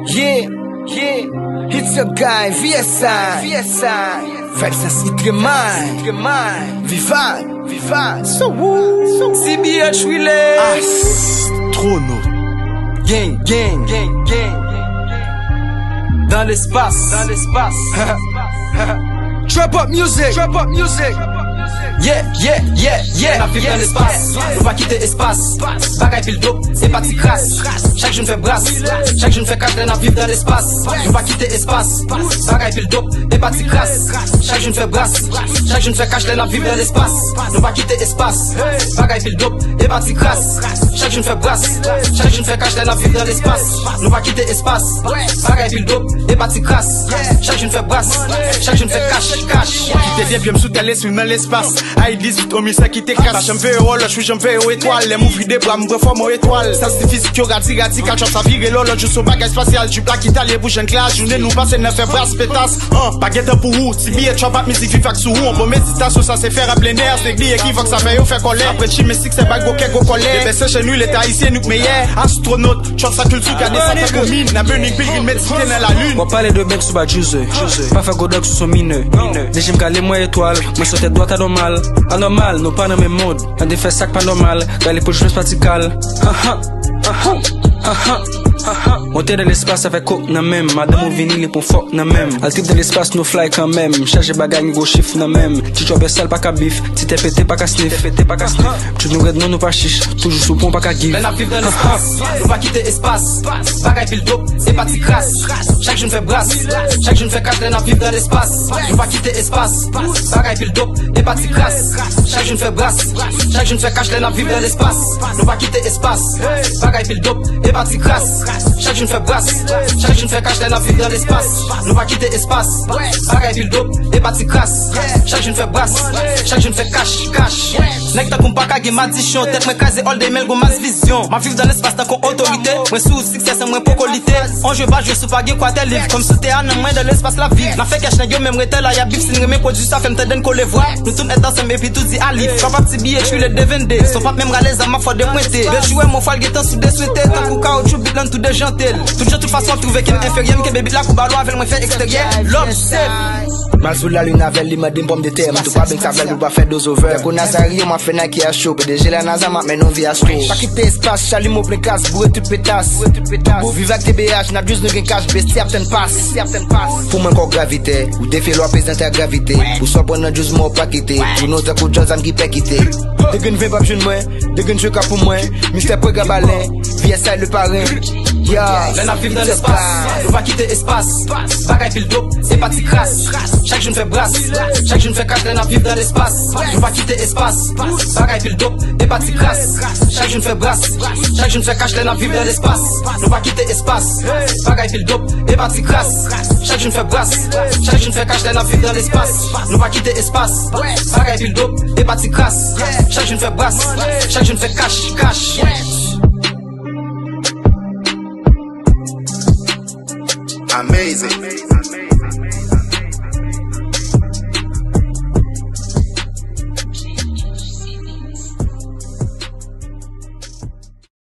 Yeah, it's your guy, VSI. Versus Itreman, Vivan, so woo. CBH Willie, Astronaute. Gang. Dans l'espace. Trap up music. Yeah. La vivre dans l'espace, nous pas quitter espace. Bagaille pile dope, c'est pas si crasse. Chaque jeune fait brasse, chaque jeune fait cash, la vivre dans l'espace. Nous pas quitter espace. Bagaille pile dope, c'est pas si crasse. Chaque jeune fait brasse, chaque jeune fait cash, la vivre dans l'espace. Nous pas quitter espace. Bagaille pile dope, c'est pas si crasse. Chaque jeune fait brasse, chaque jeune fait cash, la vivre dans l'espace. Nous pas quitter espace. Bagaille pile dope, c'est pas si crasse. Chaque jeune fait brasse, chaque jeune fait cash. Quitter bien, puis me sous l'esprit dans l'espace. Aïe 18 au ça qui te casse. J'aime faire au loche, j'aime faire aux étoiles. Les mouvements des bras, me reforme aux étoiles. Ça c'est physique, yo gati, quand j'en sa vire l'autre, juste au bagage spatial. Du plaque italien, bouge en classe. Journée nous passe, ne fait brasse, pétasse. Baguette pour vous, si billet, tu pas musique, vivac sous vous. On peut méditation, ça c'est faire à plein air. C'est glié qui va que ça fait, yo fait coller. Après, chimestique, c'est bague, ok, go coller. Les baissés chez nous, les haïtiens, nous meilleurs. Astronaute, tu ça culture, qui a des centaines de mines. La burning bill, il médecine dans la lune. On parler de mecs sous bas juge. Pas faire godok sous son mineur. Déjà m'calé moi étoile. Moi sauter droite anormal. Anormal, nous pas dans le même monde. On des fait sac pas normal. Galé pour jouer spatial. Monter dans l'espace avec coke na même. Madame ou vinyle pour fuck na même. Al type de l'espace nous fly quand même. Charge bagage nous go chiffre na même. Ti job sale pas qu'à bif. Ti t'es pété pas qu'à sniff. Tu nous regardes non pas chiche. Toujours sous pont pas qu'à give. La vivre dans l'espace, nous pas quitter espace. Bagaille pile dope, c'est pas si crasse. Chaque jeune fait brasse, chaque jeune fait cash, la vivre dans l'espace. Nous pas quitter espace. Bagaille pile dope, c'est pas si crasse. Chaque jeune fait brasse, chaque jeune fait cash, la vivre dans l'espace. Nous pas quitter espace. Bagaille pile dope, c'est pas si crasse. Chaque jeune fait brasse, chaque jeune fait cash, la vivre dans l'espace. Nous pas quitter espace. Bagaille pile dope, c'est pas si crasse. Chaque jeune fait brasse, chaque jeune fait cash. Nèg ta qu'on pas kage ma dition, tête moi casé all day mel go mas vision. Ma vivre dans l'espace tant qu'on autorité, moi sous succès c'est moi pour qualité. On je pas je sous pas quoi tel livre comme sous terre non moins dans l'espace la vie. Na fait cash nèg yo même retel là y a bif sin remé produit ça fait me donne qu'on les voit. Nous tout être ensemble et puis tout dit ali. Papa petit billet tu le devender. Son pas même ralez à ma fois de pointer. Le jouer mon fall getan sous des souhaiter tant qu'on caoutchouc bit dans tout de gentil. Toute façon trouver qu'un inférieur que baby la coupe ballon avec moi fait extérieur. Love safe. Mal sous la lune avec les madame bombe de terre. Tout pas bien que ça veut pas faire dos over. Qu'on a ça rien m'a fait na qui a chaud. PDG la NASA m'a menon via store. Pas quitter espace, Charlie mon plein casse, bourré tu pétasse. Vive avec TBH, n'a juste ne cash, mais certaines passe. Pour moi encore gravité, ou défait l'or pèse intergravité. Pour soit prendre juste moi pas quitter. Pour nous t'as coup de gens qui peut quitter. Dès que ne fait pas jeune moi, dès que ne joue qu'à pour moi. Mister Prega Balin, VSI le parrain. La vivre dans l'espace, nous pas quitter espace. Bagaille pile dope, c'est pas si crasse. Chaque jeune fait brasse, chaque jeune fait cash, la vivre dans l'espace. Nous pas quitter espace. Bagaille pile dope, c'est pas si crasse. Chaque jeune fait brasse, chaque jeune fait cash, la vivre dans l'espace. Nous pas quitter espace. Bagaille pile dope, c'est pas si crasse. Chaque jeune fait brasse, chaque jeune fait cash, la vivre dans l'espace. Nous pas quitter espace. Bagaille pile dope, c'est pas si crasse. Chaque jeune fait brasse, chaque jeune fait cash. Amazing.